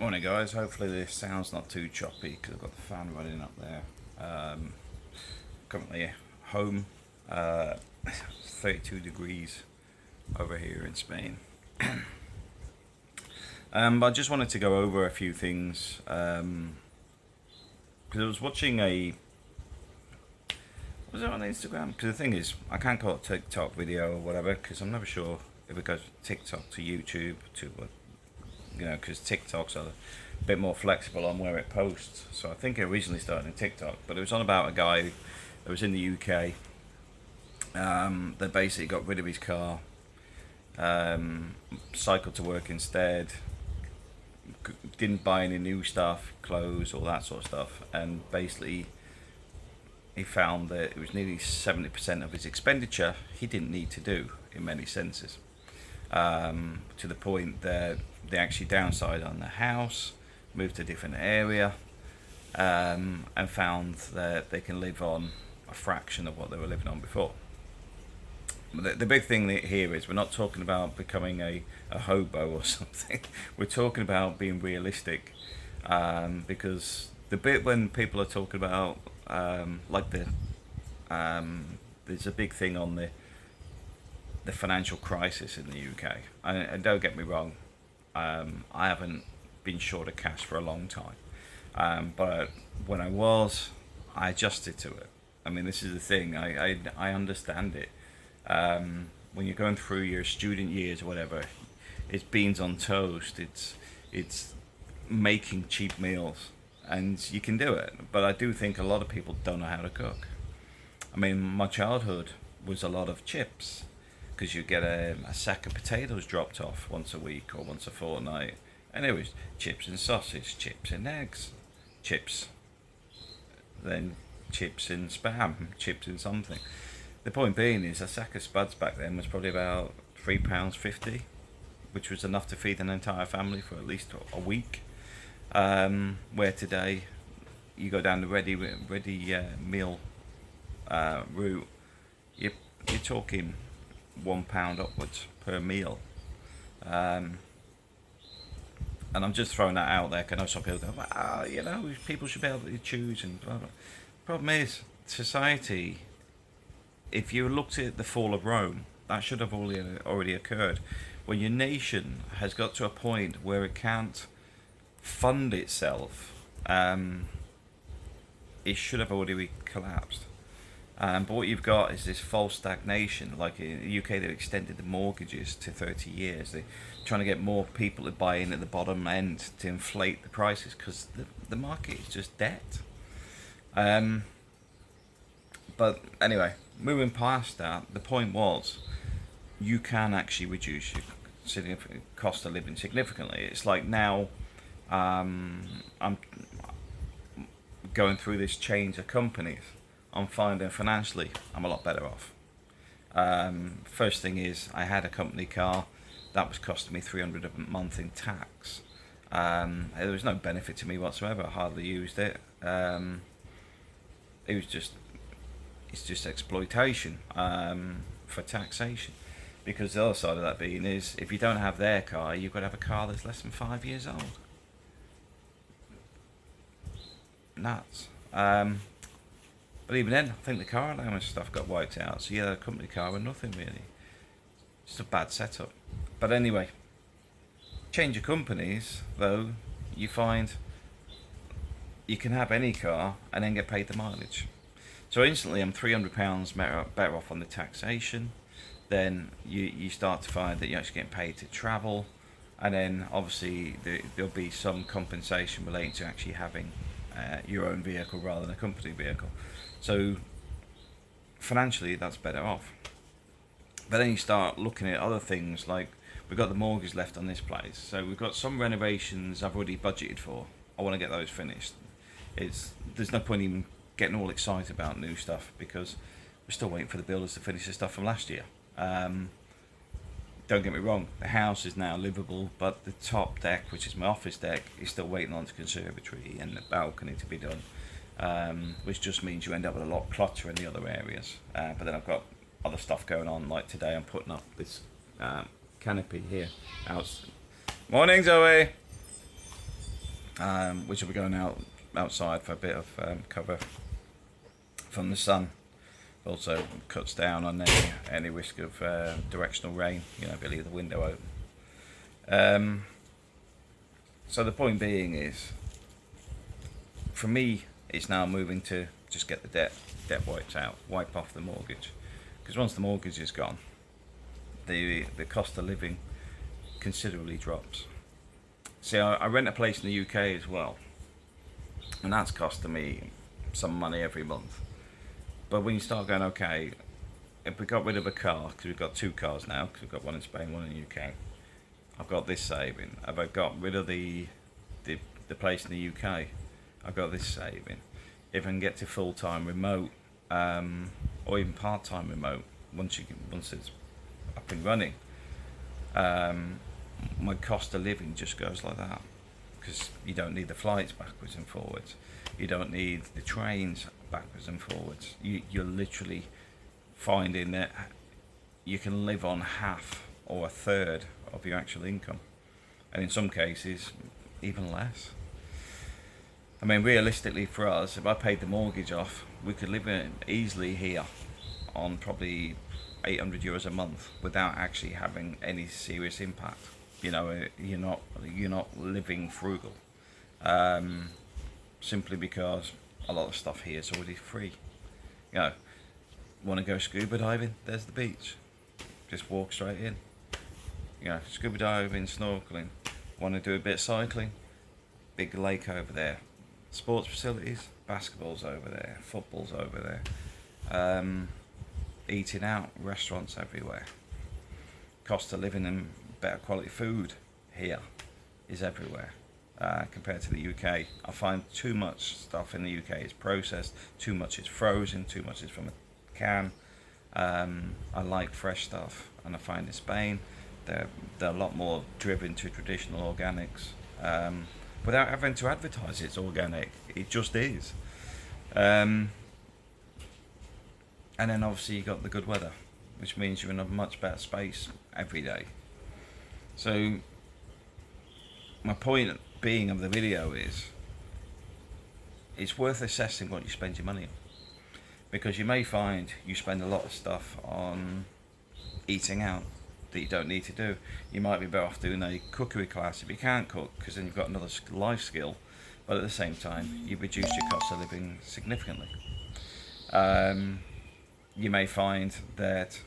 Morning guys, hopefully this sound's not too choppy because I've got the fan running up there. Currently home, 32 degrees over here in Spain. But I just wanted to go over a few things because I was watching was it on Instagram? Because the thing is, I can't call it TikTok video or whatever because I'm never sure if it goes TikTok to YouTube to what. Because TikTok's a bit more flexible on where it posts. So I think it originally started in TikTok, but it was on about a guy that was in the UK that basically got rid of his car, cycled to work instead, didn't buy any new stuff, clothes, all that sort of stuff, and basically he found that it was nearly 70% of his expenditure he didn't need to do in many senses. To the point that they actually downsized on the house, moved to a different area, and found that they can live on a fraction of what they were living on before. But the big thing here is we're not talking about becoming a hobo or something. We're talking about being realistic, because the bit when people are talking about there's a big thing on the financial crisis in the UK. And don't get me wrong, I haven't been short of cash for a long time, but when I was, I adjusted to it. I mean, this is the thing. I understand it. When you're going through your student years or whatever, it's beans on toast. It's making cheap meals, and you can do it. But I do think a lot of people don't know how to cook. I mean, my childhood was a lot of chips, because you get a sack of potatoes dropped off once a week or once a fortnight, and it was chips and sausage, chips and eggs, chips, then chips and spam, chips and something. The point being is a sack of spuds back then was probably about £3.50, which was enough to feed an entire family for at least a week. Where today you go down the ready meal route, you're talking £1 upwards per meal, and I'm just throwing that out there because I know some people go, well, people should be able to choose and blah blah. Problem is, society, if you looked at the fall of Rome, that should have already occurred. When your nation has got to a point where it can't fund itself, it should have already collapsed. But what you've got is this false stagnation. Like in the UK, they've extended the mortgages to 30 years. They're trying to get more people to buy in at the bottom end to inflate the prices because the market is just debt. But anyway, moving past that, the point was you can actually reduce your cost of living significantly. It's like now I'm going through this change of companies. I'm finding financially I'm a lot better off. First thing is I had a company car that was costing me £300 a month in tax. There was no benefit to me whatsoever. I hardly used it. It's just exploitation for taxation. Because the other side of that being is if you don't have their car, you've got to have a car that's less than 5 years old. Nuts. But even then, I think the car allowance stuff got wiped out. So yeah, the company car and nothing really. Just a bad setup. But anyway, change of companies though, you find you can have any car and then get paid the mileage. So instantly I'm £300 better off on the taxation. Then you start to find that you're actually getting paid to travel. And then obviously there'll be some compensation relating to actually having your own vehicle rather than a company vehicle. So financially that's better off. But then you start looking at other things, like we've got the mortgage left on this place, so we've got some renovations I've already budgeted for. I want to get those finished. There's no point even getting all excited about new stuff because we're still waiting for the builders to finish the stuff from last year. Don't get me wrong, the house is now livable, but the top deck, which is my office deck, is still waiting on the conservatory and the balcony to be done, which just means you end up with a lot of clutter in the other areas. But then I've got other stuff going on, like today I'm putting up this canopy here. Morning, Zoe! which will be going outside for a bit of cover from the sun. Also cuts down on any risk of directional rain, if you leave the window open. So the point being is, for me, it's now moving to just get the debt wiped out, wipe off the mortgage, because once the mortgage is gone, the cost of living considerably drops. See, I rent a place in the UK as well, and that's costing me some money every month. But when you start going, okay, if we got rid of a car, because we've got 2 cars now, because we've got one in Spain, one in the UK, I've got this saving. If I got rid of the place in the UK, I've got this saving. If I can get to full-time remote, or even part-time remote, once it's up and running, my cost of living just goes like that, because you don't need the flights backwards and forwards, you don't need the trains backwards and forwards. You're literally finding that you can live on half or a third of your actual income, and in some cases even less. I mean, realistically for us, if I paid the mortgage off, we could live easily here on probably €800 a month without actually having any serious impact. You're not living frugal, simply because a lot of stuff here is already free. Want to go scuba diving? There's the beach. Just walk straight in. Scuba diving, snorkeling. Want to do a bit of cycling? Big lake over there. Sports facilities, basketball's over there, football's over there. Eating out, restaurants everywhere. Cost of living and better quality food here is everywhere. Compared to the UK, I find too much stuff in the UK is processed, too much is frozen, too much is from a can. I like fresh stuff, and I find in Spain they're a lot more driven to traditional organics, without having to advertise it's organic. It just is. And then obviously you got the good weather, which means you're in a much better space every day. So my point being of the video is, it's worth assessing what you spend your money on, because you may find you spend a lot of stuff on eating out that you don't need to do. You might be better off doing a cookery class if you can't cook, because then you've got another life skill, but at the same time you've reduced your cost of living significantly. You may find that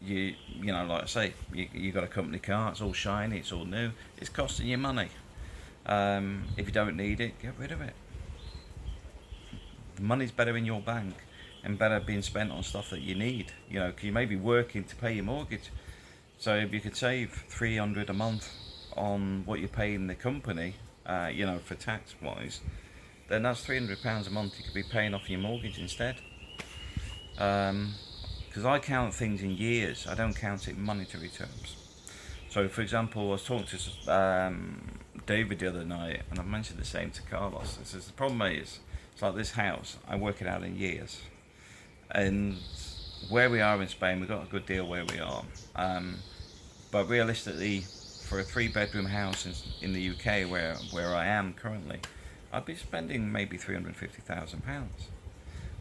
like I say, you got a company car, it's all shiny, it's all new, it's costing you money. If you don't need it, get rid of it. The money's better in your bank and better being spent on stuff that you need. Cause you may be working to pay your mortgage, so if you could save $300 a month on what you're paying the company, for tax wise, then that's £300 a month you could be paying off your mortgage instead. Because I count things in years, I don't count it in monetary terms. So for example, I was talking to David the other night, and I mentioned the same to Carlos. I says, the problem is, it's like this house, I work it out in years, and where we are in Spain, we've got a good deal where we are, but realistically, for a 3-bedroom house in the UK where I am currently, I'd be spending maybe £350,000,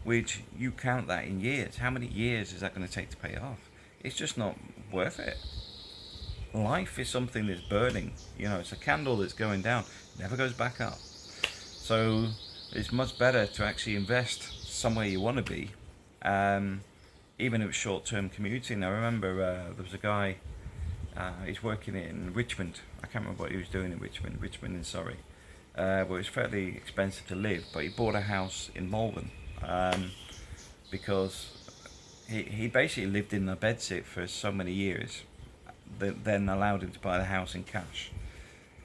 which you count that in years. How many years is that going to take to pay off? It's just not worth it. Life is something that's burning. It's a candle that's going down, never goes back up. So it's much better to actually invest somewhere you want to be, even if it's short-term commuting. I remember there was a guy, he's working in Richmond. I can't remember what he was doing in Richmond in Surrey. But it was fairly expensive to live, but he bought a house in Malvern, because he basically lived in a bedsit for so many years that then allowed him to buy the house in cash.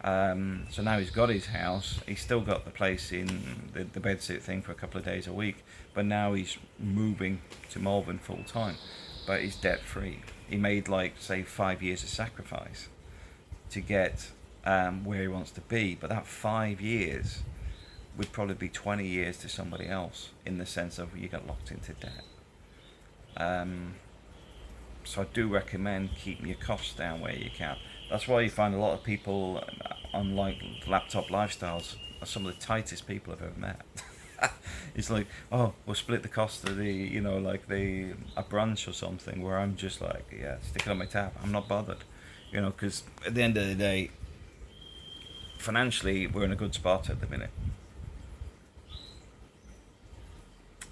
So now he's got his house, he's still got the place in the bedsit thing for a couple of days a week, but now he's moving to Malvern full time, but he's debt free. He made say 5 years of sacrifice to get where he wants to be, but that 5 years would probably be 20 years to somebody else, in the sense of you got locked into debt. So I do recommend keeping your costs down where you can. That's why you find a lot of people on like laptop lifestyles are some of the tightest people I've ever met. It's like, oh, we'll split the cost of the, like the a brunch or something. Where I'm just like, yeah, stick it on my tab. I'm not bothered, because at the end of the day, financially, we're in a good spot at the minute.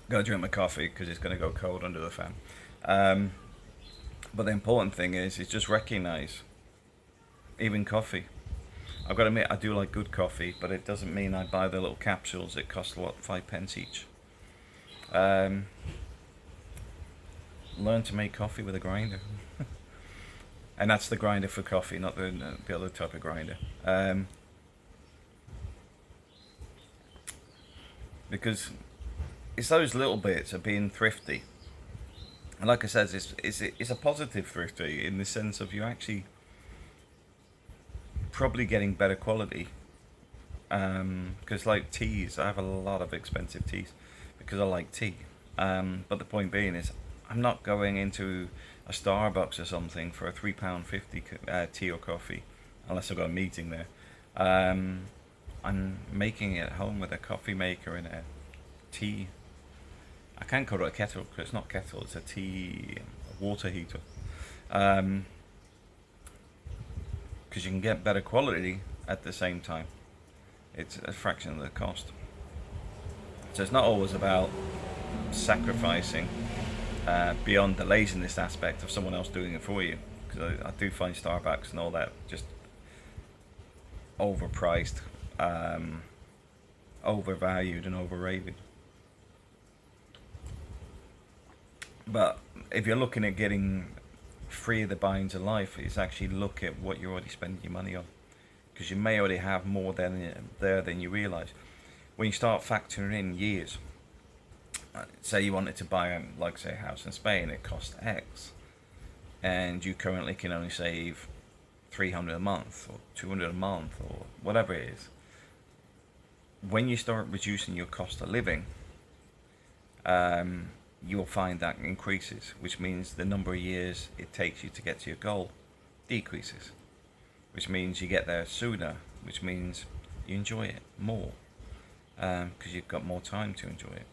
Go drink my coffee because it's going to go cold under the fan. Um, but the important thing is just recognize, even coffee. I've got to admit, I do like good coffee, but it doesn't mean I buy the little capsules that cost what 5 pence each. Um, Learn to make coffee with a grinder, and that's the grinder for coffee, not the other type of grinder. Because it's those little bits of being thrifty, and like I said, it's a positive thrifty in the sense of you're actually probably getting better quality. Because like teas, I have a lot of expensive teas because I like tea. But the point being is, I'm not going into a Starbucks or something for a £3.50 tea or coffee, unless I've got a meeting there. Um, I'm making it at home with a coffee maker and a tea. I can't call it a kettle because it's not kettle. It's a tea water heater. Um, because you can get better quality at the same time. It's a fraction of the cost. So it's not always about sacrificing beyond the laziness aspect of someone else doing it for you. Because I do find Starbucks and all that just overpriced, overvalued, and overrated. But if you're looking at getting free of the binds of life, is actually look at what you're already spending your money on, because you may already have more than you realize. When you start factoring in years, say you wanted to buy like say a house in Spain, it costs X, and you currently can only save 300 a month or 200 a month or whatever it is. When you start reducing your cost of living, you'll find that increases, which means the number of years it takes you to get to your goal decreases, which means you get there sooner, which means you enjoy it more, because you've got more time to enjoy it.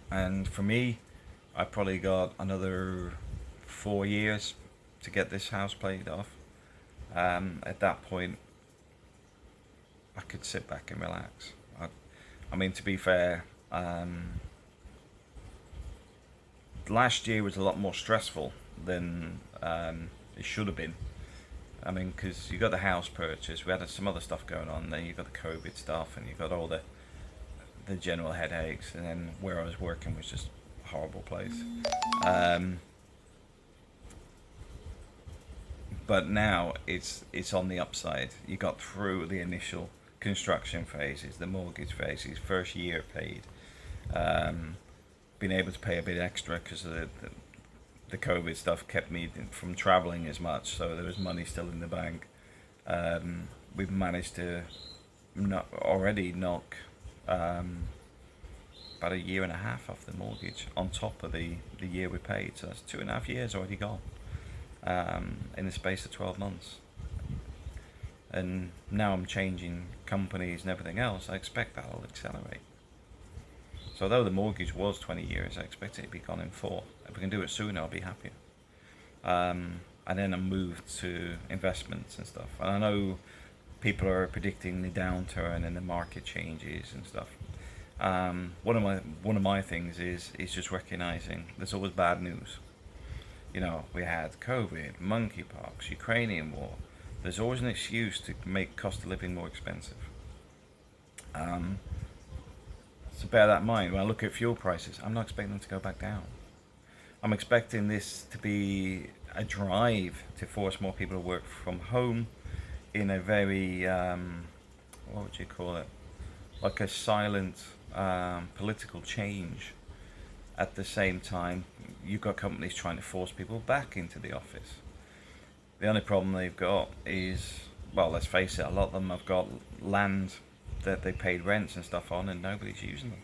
And for me, I probably got another 4 years to get this house paid off. At that point, I could sit back and relax. I mean, to be fair, last year was a lot more stressful than it should have been. I mean, because you got the house purchase, we had some other stuff going on, then you got the COVID stuff, and you got all the general headaches, and then where I was working was just a horrible place. But now it's on the upside. You got through the initial construction phases, the mortgage phases, first year paid. Been able to pay a bit extra because of the COVID stuff kept me from traveling as much, so there was money still in the bank. We've managed to already knock about a year and a half off the mortgage on top of the year we paid, so that's 2.5 years already gone in the space of 12 months. And now I'm changing companies and everything else, I expect that will accelerate. So although the mortgage was 20 years, I expect it to be gone in 4. If we can do it sooner, I'll be happier. And then I moved to investments and stuff. And I know people are predicting the downturn and the market changes and stuff. One of my things is just recognizing there's always bad news. We had COVID, monkeypox, Ukrainian war. There's always an excuse to make cost of living more expensive. So bear that in mind. When I look at fuel prices, I'm not expecting them to go back down. I'm expecting this to be a drive to force more people to work from home in a very, what would you call it? Like a silent political change. At the same time, you've got companies trying to force people back into the office. The only problem they've got is, well, let's face it, a lot of them have got land that they paid rents and stuff on and nobody's using them.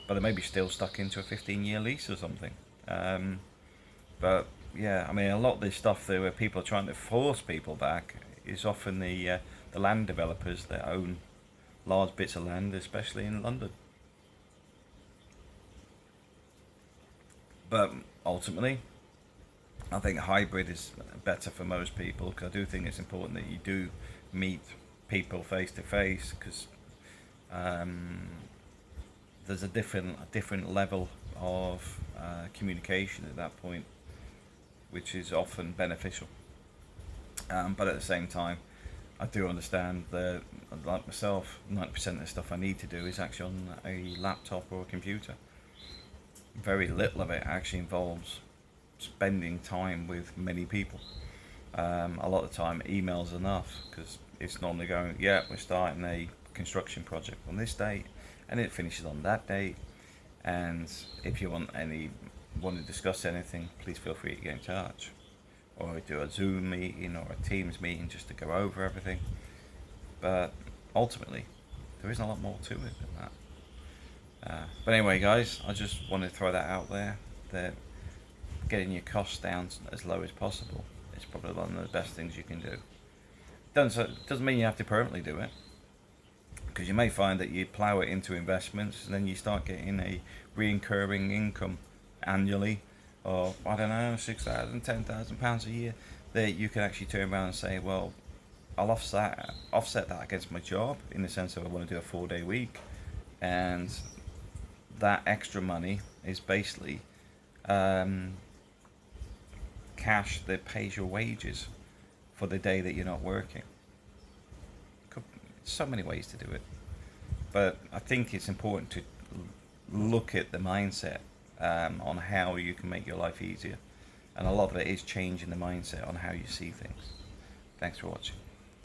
But they may be still stuck into a 15-year lease or something. But yeah, I mean, a lot of this stuff there where people are trying to force people back is often the land developers that own large bits of land, especially in London. But ultimately, I think hybrid is better for most people, because I do think it's important that you do meet people face to face, because um, there's a different level of communication at that point, which is often beneficial. But at the same time, I do understand that, like myself, 90% of the stuff I need to do is actually on a laptop or a computer. Very little of it actually involves spending time with many people. A lot of the time, emails enough, because it's normally going, yeah, we're starting a construction project on this date, and it finishes on that date. And if you want to discuss anything, please feel free to get in touch, or do a Zoom meeting or a Teams meeting just to go over everything. But ultimately, there isn't a lot more to it than that. But anyway, guys, I just want to throw that out there, that getting your costs down as low as possible is probably one of the best things you can do. Doesn't mean you have to permanently do it, because you may find that you plow it into investments and then you start getting a recurring income annually of, I don't know, £6,000, £10,000 a year, that you can actually turn around and say, well, I'll offset that against my job, in the sense of I want to do a 4-day week, and that extra money is basically cash that pays your wages for the day that you're not working. So many ways to do it, but I think it's important to look at the mindset on how you can make your life easier, and a lot of it is changing the mindset on how you see things. Thanks for watching.